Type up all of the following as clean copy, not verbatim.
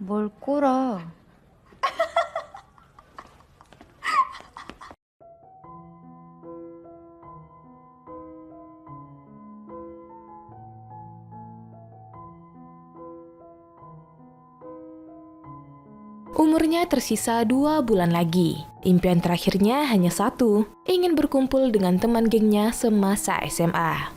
뭘 꼬라. Umurnya tersisa 2 bulan lagi. Impian terakhirnya hanya satu, ingin berkumpul dengan teman gengnya semasa SMA.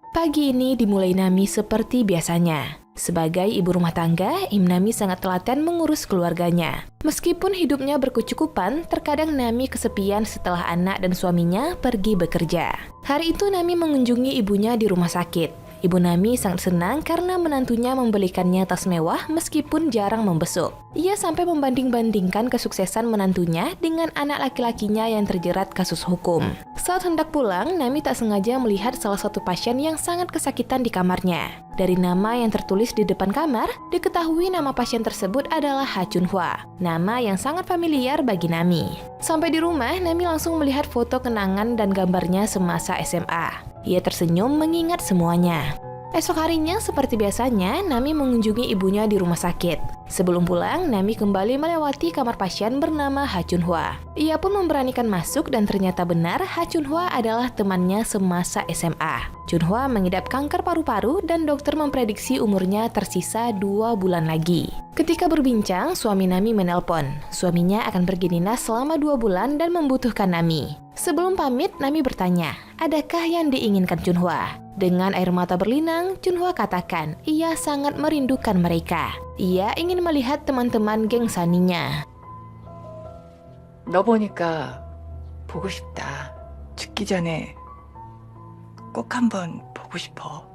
Pagi ini dimulai Nami seperti biasanya. Sebagai ibu rumah tangga, Nami sangat telaten mengurus keluarganya. Meskipun hidupnya berkecukupan, terkadang Nami kesepian setelah anak dan suaminya pergi bekerja. Hari itu Nami mengunjungi ibunya di rumah sakit. Ibu Nami sangat senang karena menantunya membelikannya tas mewah meskipun jarang membesuk. Ia sampai membanding-bandingkan kesuksesan menantunya dengan anak laki-lakinya yang terjerat kasus hukum. Saat hendak pulang, Nami tak sengaja melihat salah satu pasien yang sangat kesakitan di kamarnya. Dari nama yang tertulis di depan kamar, diketahui nama pasien tersebut adalah Ha Chunhwa, nama yang sangat familiar bagi Nami. Sampai di rumah, Nami langsung melihat foto kenangan dan gambarnya semasa SMA. Ia tersenyum mengingat semuanya. Esok harinya, seperti biasanya, Nami mengunjungi ibunya di rumah sakit. Sebelum pulang, Nami kembali melewati kamar pasien bernama Ha Chunhwa. Ia pun memberanikan masuk dan ternyata benar Ha Chunhwa adalah temannya semasa SMA. Chunhwa mengidap kanker paru-paru dan dokter memprediksi umurnya tersisa 2 bulan lagi. Ketika berbincang, suami Nami menelpon. Suaminya akan pergi dinas selama 2 bulan dan membutuhkan Nami. Sebelum pamit, Nami bertanya, adakah yang diinginkan Chunhwa? Dengan air mata berlinang, Chunhwa katakan ia sangat merindukan mereka. Ia ingin melihat teman-teman geng Saninya. 너 보니까 보고 싶다. 죽기 전에 꼭 한번 보고 싶어.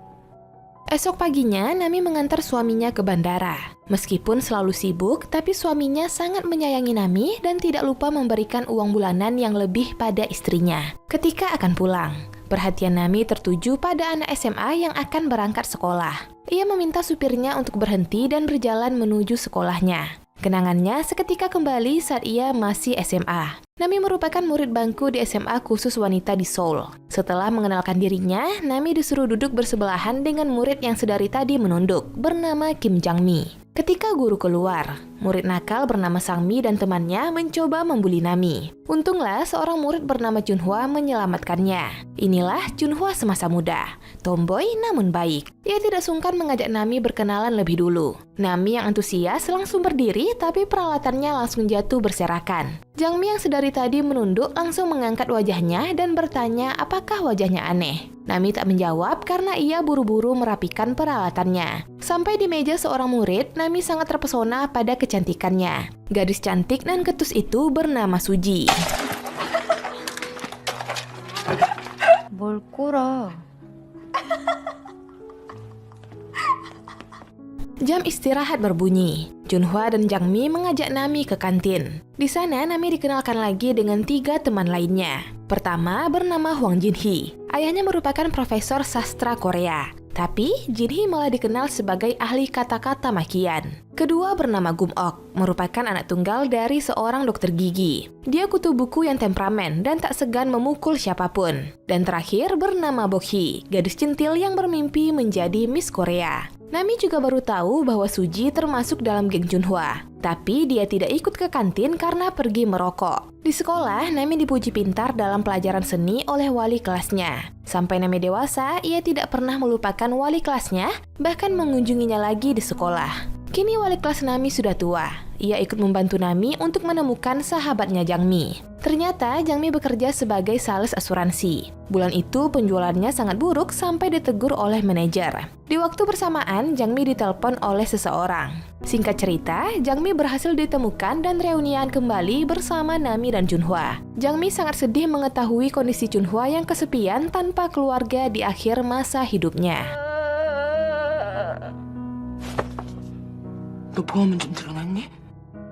Esok paginya, Nami mengantar suaminya ke bandara. Meskipun selalu sibuk, tapi suaminya sangat menyayangi Nami dan tidak lupa memberikan uang bulanan yang lebih pada istrinya. Ketika akan pulang, perhatian Nami tertuju pada anak SMA yang akan berangkat sekolah. Ia meminta supirnya untuk berhenti dan berjalan menuju sekolahnya. Kenangannya seketika kembali saat ia masih SMA. Nami merupakan murid bangku di SMA khusus wanita di Seoul. Setelah mengenalkan dirinya, Nami disuruh duduk bersebelahan dengan murid yang sedari tadi menunduk, bernama Kim Jang-mi. Ketika guru keluar, murid nakal bernama Sang-mi dan temannya mencoba membuli Nami. Untunglah seorang murid bernama Chunhwa menyelamatkannya. Inilah Chunhwa semasa muda, tomboy namun baik. Ia tidak sungkan mengajak Nami berkenalan lebih dulu. Nami yang antusias langsung berdiri, tapi peralatannya langsung jatuh berserakan. Jang-mi yang sedari tadi menunduk langsung mengangkat wajahnya dan bertanya apakah wajahnya aneh. Nami tak menjawab karena ia buru-buru merapikan peralatannya. Sampai di meja seorang murid, Nami sangat terpesona pada kecantikannya. Gadis cantik dan ketus itu bernama Suji. 뭘 꼬라. Jam istirahat berbunyi. Chunhwa dan Jang-mi mengajak Nami ke kantin. Di sana, Nami dikenalkan lagi dengan 3 teman lainnya. Pertama bernama Hwang Jin-hee. Ayahnya merupakan profesor sastra Korea. Tapi, Jin-hee malah dikenal sebagai ahli kata-kata makian. Kedua bernama Gum-ok, merupakan anak tunggal dari seorang dokter gigi. Dia kutu buku yang temperamen dan tak segan memukul siapapun. Dan terakhir bernama Bok-hee, gadis centil yang bermimpi menjadi Miss Korea. Nami juga baru tahu bahwa Suji termasuk dalam geng Chunhwa. Tapi dia tidak ikut ke kantin karena pergi merokok. Di sekolah, Nami dipuji pintar dalam pelajaran seni oleh wali kelasnya. Sampai Nami dewasa, ia tidak pernah melupakan wali kelasnya, bahkan mengunjunginya lagi di sekolah. Kini wali kelas Nami sudah tua. Ia ikut membantu Nami untuk menemukan sahabatnya Jang-mi. Ternyata Jang-mi bekerja sebagai sales asuransi. Bulan itu penjualannya sangat buruk sampai ditegur oleh manajer. Di waktu bersamaan, Jang-mi ditelepon oleh seseorang. Singkat cerita, Jang-mi berhasil ditemukan dan reunian kembali bersama Nami dan Chunhwa. Jang-mi sangat sedih mengetahui kondisi Chunhwa yang kesepian tanpa keluarga di akhir masa hidupnya. 너 보험은 좀 들어놨니?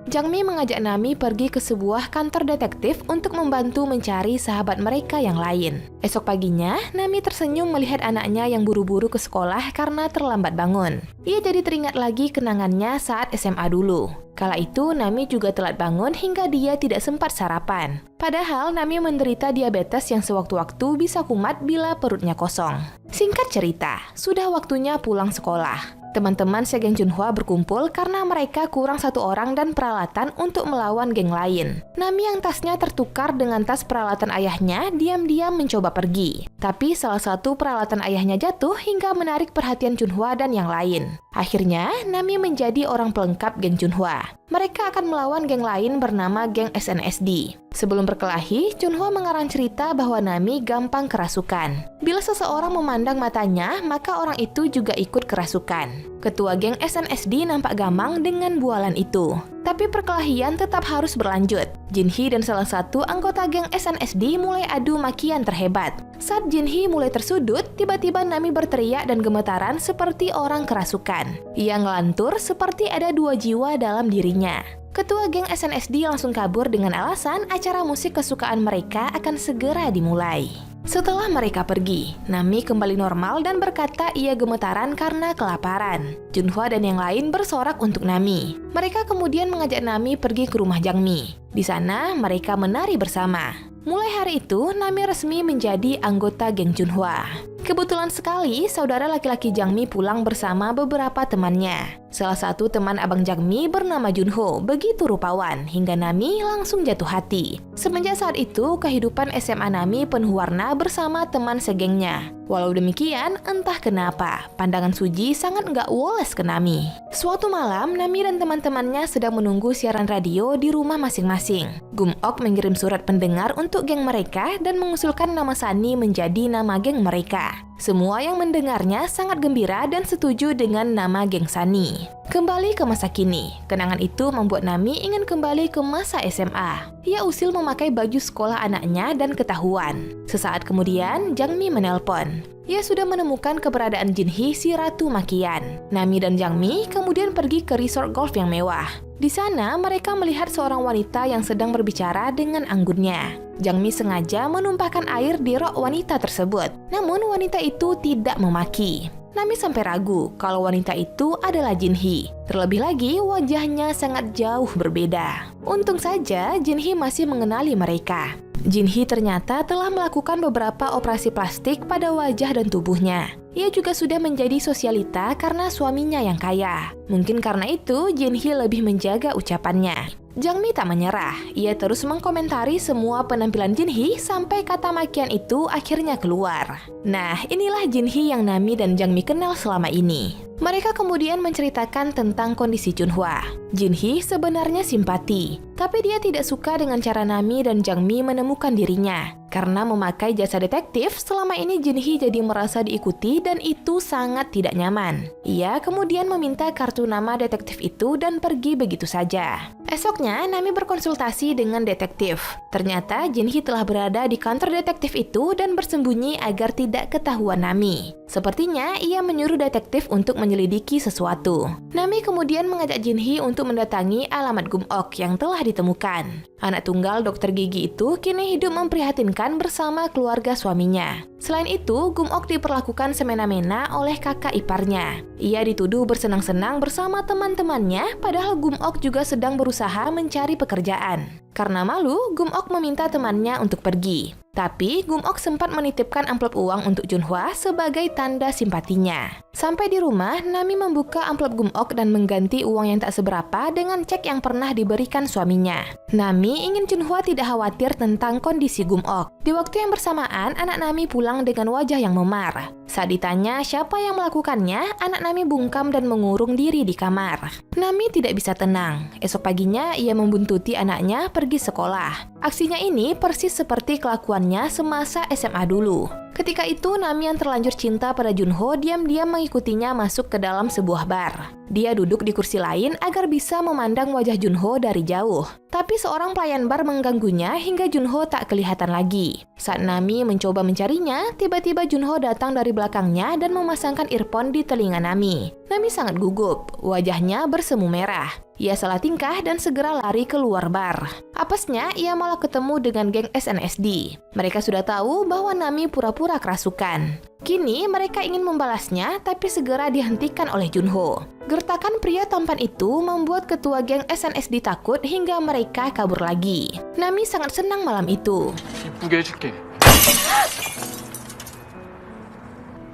Jang-mi mengajak Nami pergi ke sebuah kantor detektif untuk membantu mencari sahabat mereka yang lain. Esok paginya, Nami tersenyum melihat anaknya yang buru-buru ke sekolah karena terlambat bangun. Ia jadi teringat lagi kenangannya saat SMA dulu. Kala itu, Nami juga telat bangun hingga dia tidak sempat sarapan. Padahal, Nami menderita diabetes yang sewaktu-waktu bisa kumat bila perutnya kosong. Singkat cerita, sudah waktunya pulang sekolah. Teman-teman segeng Junhwa berkumpul karena mereka kurang satu orang dan peralatan untuk melawan geng lain. Nami yang tasnya tertukar dengan tas peralatan ayahnya diam-diam mencoba pergi. Tapi salah satu peralatan ayahnya jatuh hingga menarik perhatian Junhwa dan yang lain. Akhirnya, Nami menjadi orang pelengkap geng Junhwa. Mereka akan melawan geng lain bernama geng SNSD. Sebelum berkelahi, Junhwa mengarang cerita bahwa Nami gampang kerasukan. Bila seseorang memandang matanya, maka orang itu juga ikut kerasukan. Ketua geng SNSD nampak gamang dengan bualan itu. Tapi perkelahian tetap harus berlanjut. Jinhee dan salah satu anggota geng SNSD mulai adu makian terhebat. Saat Jinhee mulai tersudut, tiba-tiba Nami berteriak dan gemetaran seperti orang kerasukan. Ia ngelantur seperti ada 2 jiwa dalam dirinya. Ketua geng SNSD langsung kabur dengan alasan acara musik kesukaan mereka akan segera dimulai. Setelah mereka pergi, Nami kembali normal dan berkata ia gemetaran karena kelaparan. Junhwa dan yang lain bersorak untuk Nami. Mereka kemudian mengajak Nami pergi ke rumah Jangmi. Di sana, mereka menari bersama. Mulai hari itu, Nami resmi menjadi anggota geng Junhwa. Kebetulan sekali, saudara laki-laki Jangmi pulang bersama beberapa temannya. Salah satu teman abang Jangmi bernama Junho, begitu rupawan, hingga Nami langsung jatuh hati. Semenjak saat itu, kehidupan SMA Nami penuh warna bersama teman segengnya. Walau demikian, entah kenapa, pandangan Suji sangat nggak woles ke Nami. Suatu malam, Nami dan teman-temannya sedang menunggu siaran radio di rumah masing-masing. Gumok mengirim surat pendengar untuk geng mereka dan mengusulkan nama Sunny menjadi nama geng mereka. Semua yang mendengarnya sangat gembira dan setuju dengan nama geng Sunny. Kembali ke masa kini, kenangan itu membuat Nami ingin kembali ke masa SMA. Ia usil memakai baju sekolah anaknya dan ketahuan. Sesaat kemudian, Jangmi menelpon. Ia sudah menemukan keberadaan Jinhee si Ratu Makian. Nami dan Jangmi kemudian pergi ke resort golf yang mewah. Di sana, mereka melihat seorang wanita yang sedang berbicara dengan anggunnya. Jangmi sengaja menumpahkan air di rok wanita tersebut. Namun, wanita itu tidak memaki. Nami sampai ragu kalau wanita itu adalah Jinhee. Terlebih lagi, wajahnya sangat jauh berbeda. Untung saja, Jinhee masih mengenali mereka. Jinhee ternyata telah melakukan beberapa operasi plastik pada wajah dan tubuhnya. Ia juga sudah menjadi sosialita karena suaminya yang kaya. Mungkin karena itu, Jinhee lebih menjaga ucapannya. Jangmi tak menyerah. Ia terus mengkomentari semua penampilan Jinhee sampai kata makian itu akhirnya keluar. Nah, inilah Jinhee yang Nami dan Jangmi kenal selama ini. Mereka kemudian menceritakan tentang kondisi Junhwa. Jinhee sebenarnya simpati, tapi dia tidak suka dengan cara Nami dan Jangmi menemukan dirinya. Karena memakai jasa detektif, selama ini Jinhee jadi merasa diikuti dan itu sangat tidak nyaman. Ia kemudian meminta kartu nama detektif itu dan pergi begitu saja. Esoknya, Nami berkonsultasi dengan detektif. Ternyata Jinhee telah berada di kantor detektif itu dan bersembunyi agar tidak ketahuan Nami. Sepertinya ia menyuruh detektif untuk menyelidiki sesuatu. Nami kemudian mengajak Jinhee untuk mendatangi alamat Gumok yang telah ditemukan. Anak tunggal dokter gigi itu kini hidup memprihatinkan bersama keluarga suaminya. Selain itu, Gumok diperlakukan semena-mena oleh kakak iparnya. Ia dituduh bersenang-senang bersama teman-temannya, padahal Gumok juga sedang berusaha mencari pekerjaan. Karena malu, Gumok meminta temannya untuk pergi. Tapi, Gumok sempat menitipkan amplop uang untuk Junhwa sebagai tanda simpatinya. Sampai di rumah, Nami membuka amplop Gumok dan mengganti uang yang tak seberapa dengan cek yang pernah diberikan suaminya. Nami ingin Junhwa tidak khawatir tentang kondisi Gumok. Di waktu yang bersamaan, anak Nami pulang dengan wajah yang memar. Saat ditanya siapa yang melakukannya, anak Nami bungkam dan mengurung diri di kamar. Nami tidak bisa tenang. Esok paginya, ia membuntuti anaknya pergi sekolah. Aksinya ini persis seperti kelakuannya semasa SMA dulu. Ketika itu, Nami yang terlanjur cinta pada Junho diam-diam mengikutinya masuk ke dalam sebuah bar. Dia duduk di kursi lain agar bisa memandang wajah Junho dari jauh. Tapi seorang pelayan bar mengganggunya hingga Junho tak kelihatan lagi. Saat Nami mencoba mencarinya, tiba-tiba Junho datang dari belakangnya dan memasangkan earphone di telinga Nami. Nami sangat gugup, wajahnya bersemu merah. Ia salah tingkah dan segera lari keluar bar. Apesnya, ia malah ketemu dengan geng SNSD. Mereka sudah tahu bahwa Nami pura-pura kerasukan. Kini mereka ingin membalasnya, tapi segera dihentikan oleh Junho. Gertakan pria tampan itu membuat ketua geng SNSD takut hingga mereka kabur lagi. Nami sangat senang malam itu. 이쁘게 해줄게.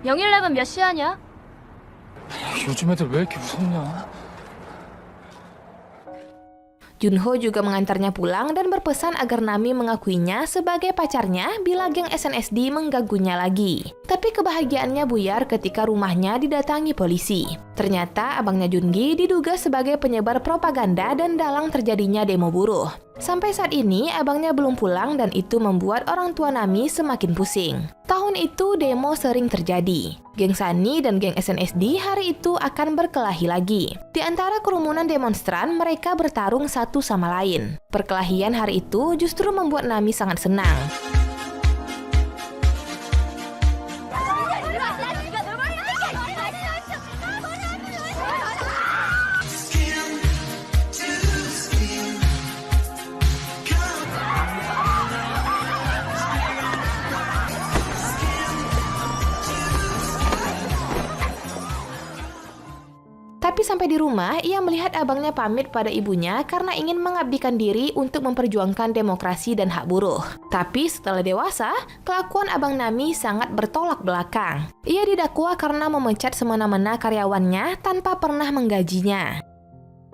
영일랩은 몇 시하냐? 요즘 애들 왜 이렇게 무섭냐? Junho juga mengantarnya pulang dan berpesan agar Nami mengakuinya sebagai pacarnya bila geng SNSD mengganggunya lagi. Tapi kebahagiaannya buyar ketika rumahnya didatangi polisi. Ternyata abangnya Jungi diduga sebagai penyebar propaganda dan dalang terjadinya demo buruh. Sampai saat ini, abangnya belum pulang dan itu membuat orang tua Nami semakin pusing. Tahun itu demo sering terjadi. Geng Sunny dan geng SNSD hari itu akan berkelahi lagi. Di antara kerumunan demonstran, mereka bertarung satu sama lain. Perkelahian hari itu justru membuat Nami sangat senang. Tapi sampai di rumah, ia melihat abangnya pamit pada ibunya karena ingin mengabdikan diri untuk memperjuangkan demokrasi dan hak buruh. Tapi setelah dewasa, kelakuan abang Nami sangat bertolak belakang. Ia didakwa karena memecat semena-mena karyawannya tanpa pernah menggajinya.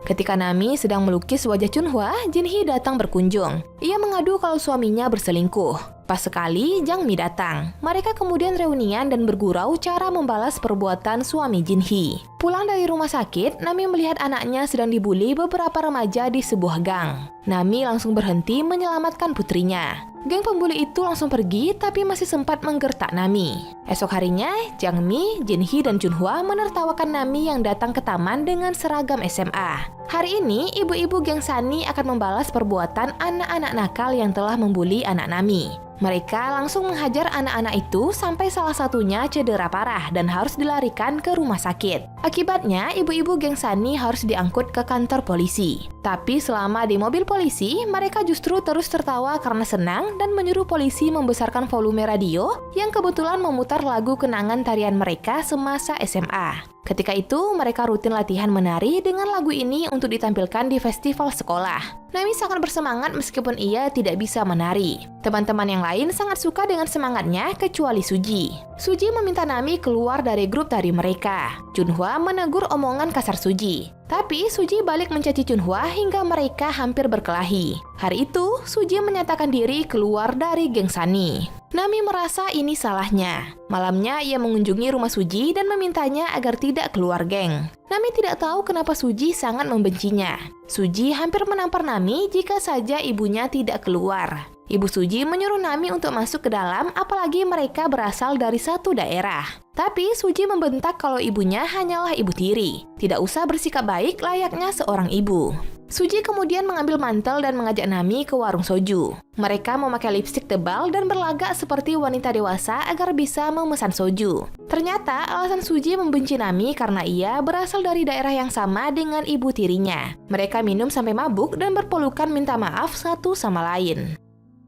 Ketika Nami sedang melukis wajah Chunhwa, Jinhee datang berkunjung. Ia mengadu kalau suaminya berselingkuh. Pas sekali, Jang Mi datang. Mereka kemudian reunian dan bergurau cara membalas perbuatan suami Jinhee. Pulang dari rumah sakit, Nami melihat anaknya sedang dibully beberapa remaja di sebuah gang. Nami langsung berhenti menyelamatkan putrinya. Geng pembuli itu langsung pergi, tapi masih sempat menggertak Nami. Esok harinya, Jang Mi, Jinhee, dan Chunhwa menertawakan Nami yang datang ke taman dengan seragam SMA. Hari ini, ibu-ibu geng Sunny akan membalas perbuatan anak-anak nakal yang telah membuli anak Nami. Mereka langsung menghajar anak-anak itu sampai salah satunya cedera parah dan harus dilarikan ke rumah sakit. Akibatnya, ibu-ibu geng Sunny harus diangkut ke kantor polisi. Tapi selama di mobil polisi, mereka justru terus tertawa karena senang dan menyuruh polisi membesarkan volume radio yang kebetulan memutar lagu kenangan tarian mereka semasa SMA. Ketika itu, mereka rutin latihan menari dengan lagu ini untuk ditampilkan di festival sekolah. Nami sangat bersemangat meskipun ia tidak bisa menari. Teman-teman yang lain sangat suka dengan semangatnya kecuali Suji. Suji meminta Nami keluar dari grup tari mereka. Chunhwa menegur omongan kasar Suji. Tapi Suji balik mencaci Chunhwa hingga mereka hampir berkelahi. Hari itu, Suji menyatakan diri keluar dari geng Sunny. Nami merasa ini salahnya. Malamnya ia mengunjungi rumah Suji dan memintanya agar tidak keluar geng. Nami tidak tahu kenapa Suji sangat membencinya. Suji hampir menampar Nami jika saja ibunya tidak keluar. Ibu Suji menyuruh Nami untuk masuk ke dalam, apalagi mereka berasal dari satu daerah. Tapi Suji membentak kalau ibunya hanyalah ibu tiri. Tidak usah bersikap baik layaknya seorang ibu. Suji kemudian mengambil mantel dan mengajak Nami ke warung soju. Mereka memakai lipstik tebal dan berlagak seperti wanita dewasa agar bisa memesan soju. Ternyata alasan Suji membenci Nami karena ia berasal dari daerah yang sama dengan ibu tirinya. Mereka minum sampai mabuk dan berpelukan minta maaf satu sama lain.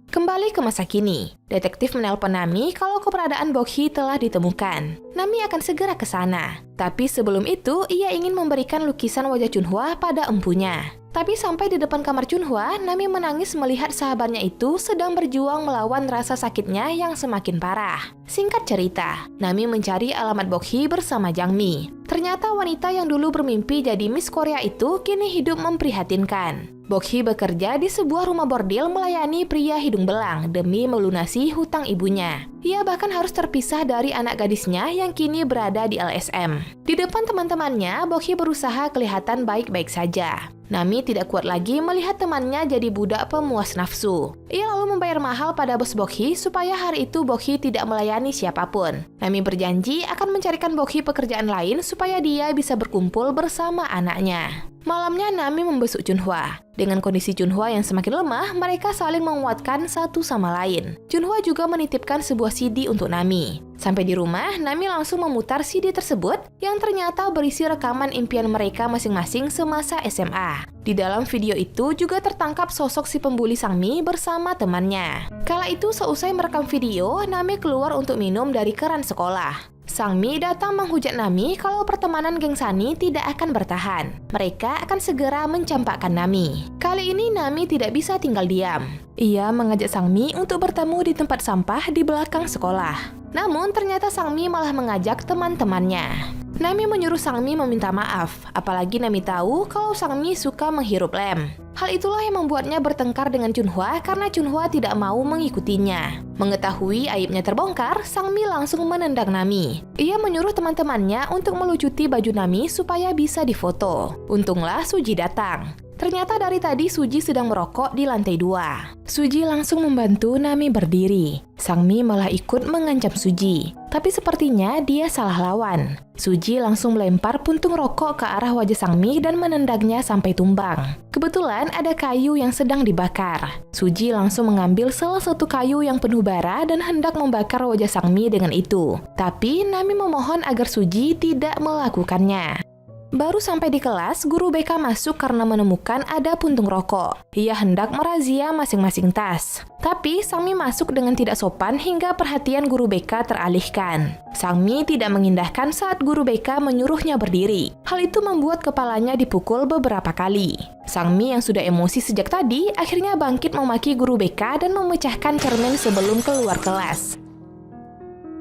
Kembali ke masa kini, detektif menelpon Nami kalau keberadaan Bok-hee telah ditemukan. Nami akan segera ke sana. Tapi sebelum itu, ia ingin memberikan lukisan wajah Chunhwa pada empunya. Tapi sampai di depan kamar Chunhwa, Nami menangis melihat sahabatnya itu sedang berjuang melawan rasa sakitnya yang semakin parah. Singkat cerita, Nami mencari alamat Bok-hee bersama Jang Mi. Ternyata wanita yang dulu bermimpi jadi Miss Korea itu kini hidup memprihatinkan. Bok-hee bekerja di sebuah rumah bordil melayani pria hidung belang demi melunasi hutang ibunya. Ia bahkan harus terpisah dari anak gadisnya yang kini berada di LSM. Di depan teman-temannya, Bok-hee berusaha kelihatan baik-baik saja. Nami tidak kuat lagi melihat temannya jadi budak pemuas nafsu. Ia lalu membayar mahal pada bos Bok-hee supaya hari itu Bok-hee tidak melayani siapapun. Nami berjanji akan mencarikan Bok-hee pekerjaan lain supaya dia bisa berkumpul bersama anaknya. Malamnya Nami membesuk Chunhwa. Dengan kondisi Chunhwa yang semakin lemah, mereka saling menguatkan satu sama lain. Chunhwa juga menitipkan sebuah CD untuk Nami. Sampai di rumah, Nami langsung memutar CD tersebut yang ternyata berisi rekaman impian mereka masing-masing semasa SMA. Di dalam video itu juga tertangkap sosok si pembuli Sangmi bersama temannya. Kala itu seusai merekam video, Nami keluar untuk minum dari keran sekolah. Sangmi datang menghujat Nami kalau pertemanan geng Sunny tidak akan bertahan. Mereka akan segera mencampakkan Nami. Kali ini Nami tidak bisa tinggal diam. Ia mengajak Sangmi untuk bertemu di tempat sampah di belakang sekolah. Namun ternyata Sangmi malah mengajak teman-temannya. Nami menyuruh Sangmi meminta maaf, apalagi Nami tahu kalau Sangmi suka menghirup lem. Hal itulah yang membuatnya bertengkar dengan Chunhwa karena Chunhwa tidak mau mengikutinya. Mengetahui aibnya terbongkar, Sangmi langsung menendang Nami. Ia menyuruh teman-temannya untuk melucuti baju Nami supaya bisa difoto. Untunglah Suji datang. Ternyata dari tadi Suji sedang merokok di lantai 2. Suji langsung membantu Nami berdiri. Sangmi malah ikut mengancam Suji. Tapi sepertinya dia salah lawan. Suji langsung melempar puntung rokok ke arah wajah Sangmi dan menendangnya sampai tumbang. Kebetulan ada kayu yang sedang dibakar. Suji langsung mengambil salah satu kayu yang penuh bara dan hendak membakar wajah Sangmi dengan itu. Tapi Nami memohon agar Suji tidak melakukannya. Baru sampai di kelas, guru BK masuk karena menemukan ada puntung rokok. Ia hendak merazia masing-masing tas. Tapi Sangmi masuk dengan tidak sopan hingga perhatian guru BK teralihkan. Sangmi tidak mengindahkan saat guru BK menyuruhnya berdiri. Hal itu membuat kepalanya dipukul beberapa kali. Sangmi yang sudah emosi sejak tadi akhirnya bangkit memaki guru BK dan memecahkan cermin sebelum keluar kelas.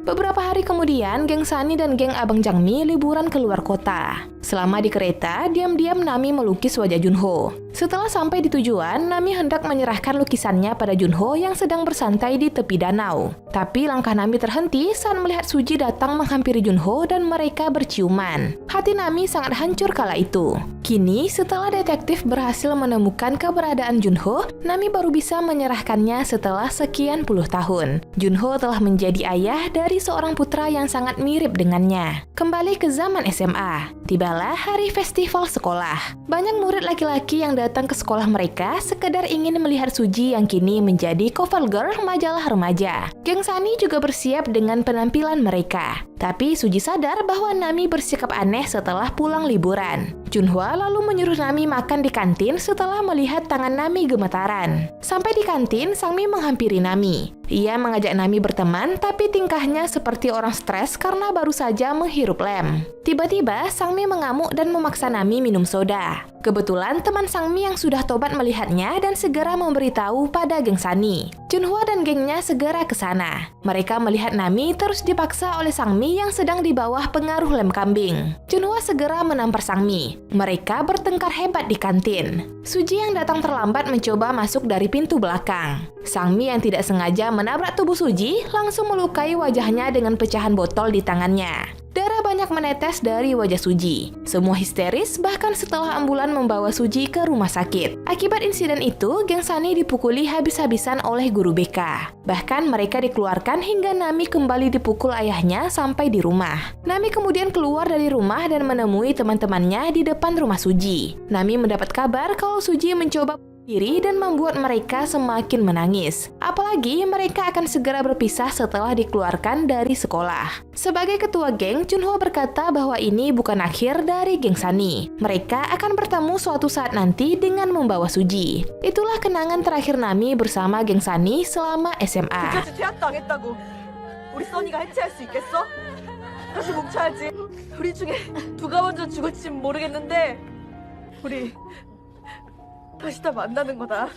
Beberapa hari kemudian, geng Sani dan geng Abang Jangmi liburan keluar kota. Selama di kereta, diam-diam Nami melukis wajah Junho. Setelah sampai di tujuan, Nami hendak menyerahkan lukisannya pada Junho yang sedang bersantai di tepi danau. Tapi langkah Nami terhenti saat melihat Suji datang menghampiri Junho dan mereka berciuman. Hati Nami sangat hancur kala itu. Kini, setelah detektif berhasil menemukan keberadaan Junho, Nami baru bisa menyerahkannya setelah sekian puluh tahun. Junho telah menjadi ayah dari seorang putra yang sangat mirip dengannya. Kembali ke zaman SMA, tibalah hari festival sekolah. Banyak murid laki-laki yang datang ke sekolah mereka sekedar ingin melihat Suji yang kini menjadi cover girl majalah remaja. Geng Sani juga bersiap dengan penampilan mereka. Tapi Suji sadar bahwa Nami bersikap aneh setelah pulang liburan. Chunhwa lalu menyuruh Nami makan di kantin setelah melihat tangan Nami gemetaran. Sampai di kantin, Sangmi menghampiri Nami. Ia mengajak Nami berteman, tapi tingkahnya seperti orang stres karena baru saja menghirup lem. Tiba-tiba, Sangmi mengamuk dan memaksa Nami minum soda. Kebetulan teman Sangmi yang sudah tobat melihatnya dan segera memberitahu pada geng Sani. Chunhwa dan gengnya segera ke sana. Mereka melihat Nami terus dipaksa oleh Sangmi yang sedang di bawah pengaruh lem kambing. Chunhwa segera menampar Sangmi. Mereka bertengkar hebat di kantin. Suji yang datang terlambat mencoba masuk dari pintu belakang. Sangmi yang tidak sengaja menabrak tubuh Suji langsung melukai wajahnya dengan pecahan botol di tangannya. Darah banyak menetes dari wajah Suji. Semua histeris bahkan setelah ambulan membawa Suji ke rumah sakit. Akibat insiden itu, geng Sani dipukuli habis-habisan oleh guru BK. Bahkan mereka dikeluarkan hingga Nami kembali dipukul ayahnya sampai di rumah. Nami kemudian keluar dari rumah dan menemui teman-temannya di depan rumah Suji. Nami mendapat kabar kalau Suji mencoba diri dan membuat mereka semakin menangis. Apalagi mereka akan segera berpisah setelah dikeluarkan dari sekolah. Sebagai ketua geng, Chunhwa berkata bahwa ini bukan akhir dari geng Sani. Mereka akan bertemu suatu saat nanti dengan membawa Suji. Itulah kenangan terakhir Nami bersama geng Sani selama SMA. 우리 써니가 해체할 수 있겠어? 다시 뭉쳐야지. 우리 중에 누가 먼저 죽을지 모르겠는데 우리 다시 다 만나는 거다.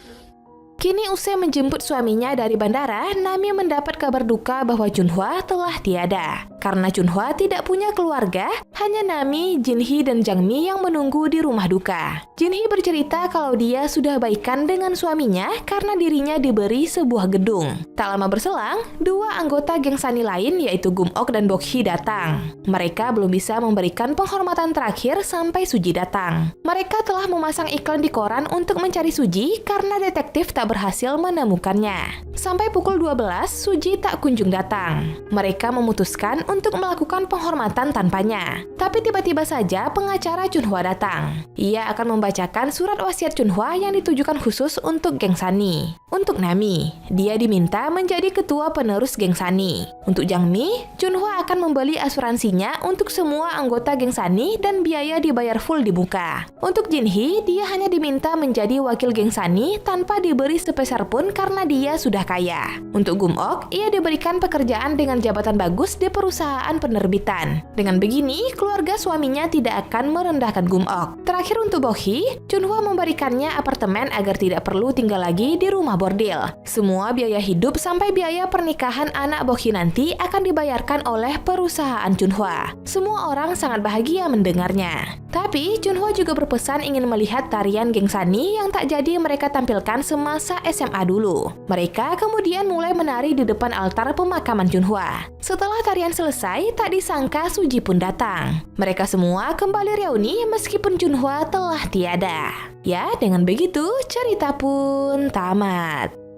Kini usai menjemput suaminya dari bandara, Nami mendapat kabar duka bahwa Chunhwa telah tiada. Karena Chunhwa tidak punya keluarga, hanya Nami, Jinhee, dan Jangmi yang menunggu di rumah duka. Jinhee bercerita kalau dia sudah baikan dengan suaminya karena dirinya diberi sebuah gedung. Tak lama berselang, dua anggota geng Sani lain yaitu Gumok dan Bokhee datang. Mereka belum bisa memberikan penghormatan terakhir sampai Suji datang. Mereka telah memasang iklan di koran untuk mencari Suji karena detektif tak berhasil menemukannya. Sampai pukul 12, Suji tak kunjung datang. Mereka memutuskan untuk melakukan penghormatan tanpanya. Tapi tiba-tiba saja pengacara Chunhwa datang. Ia akan membacakan surat wasiat Chunhwa yang ditujukan khusus untuk geng Sani. Untuk Nami, dia diminta menjadi ketua penerus geng Sani. Untuk Jangmi, Chunhwa akan membeli asuransinya untuk semua anggota geng Sani dan biaya dibayar full di muka. Untuk Jinhee, dia hanya diminta menjadi wakil geng Sani tanpa diberi sepeser pun karena dia sudah kaya. Untuk Gumok, ia diberikan pekerjaan dengan jabatan bagus di perusahaan perusahaan penerbitan. Dengan begini, keluarga suaminya tidak akan merendahkan Gumok. Terakhir untuk Bok-hee, Chunhwa memberikannya apartemen agar tidak perlu tinggal lagi di rumah bordil. Semua biaya hidup sampai biaya pernikahan anak Bok-hee nanti akan dibayarkan oleh perusahaan Chunhwa. Semua orang sangat bahagia mendengarnya. Tapi Chunhwa juga berpesan ingin melihat tarian geng Sunny yang tak jadi mereka tampilkan semasa SMA dulu. Mereka kemudian mulai menari di depan altar pemakaman Chunhwa. Setelah tarian selesai, tak disangka Suji pun datang. Mereka semua kembali reuni meskipun Chunhwa telah tiada. Ya, dengan begitu cerita pun tamat.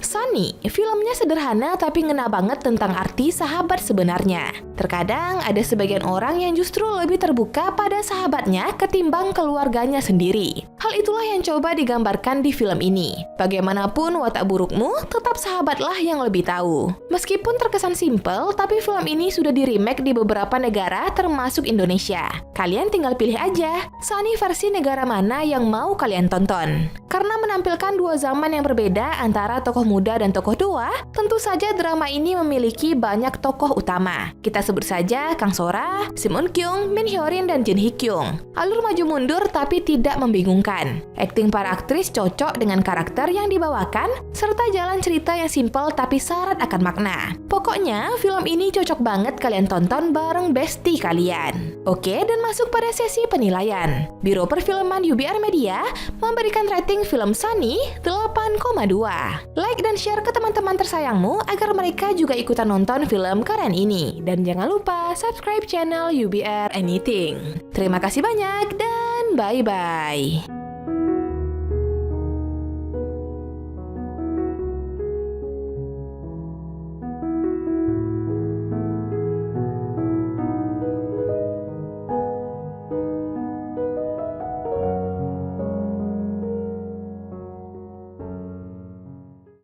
Sunny, filmnya sederhana tapi ngena banget tentang arti sahabat sebenarnya. Terkadang ada sebagian orang yang justru lebih terbuka pada sahabatnya ketimbang keluarganya sendiri. Hal itulah yang coba digambarkan di film ini. Bagaimanapun watak burukmu, tetap sahabatlah yang lebih tahu. Meskipun terkesan simpel, tapi film ini sudah di-remake di beberapa negara termasuk Indonesia. Kalian tinggal pilih aja, Sunny versi negara mana yang mau kalian tonton. Karena menampilkan dua zaman yang berbeda antara tokoh muda dan tokoh tua, tentu saja drama ini memiliki banyak tokoh utama. Kita sebut saja Kang Sora, Sim Eun Kyung, Min Hyo-rin, dan Jin Hee Kyung. Alur maju mundur tapi tidak membingungkan. Akting para aktris cocok dengan karakter yang dibawakan, serta jalan cerita yang simpel tapi syarat akan makna. Pokoknya, film ini cocok banget kalian tonton bareng bestie kalian. Oke, dan masuk pada sesi penilaian. Biro Perfilman UBR Media memberikan rating film Sunny 8,2. Like dan share ke teman-teman tersayangmu agar mereka juga ikutan nonton film keren ini. Dan jangan lupa subscribe channel UBR Anything. Terima kasih banyak dan bye-bye.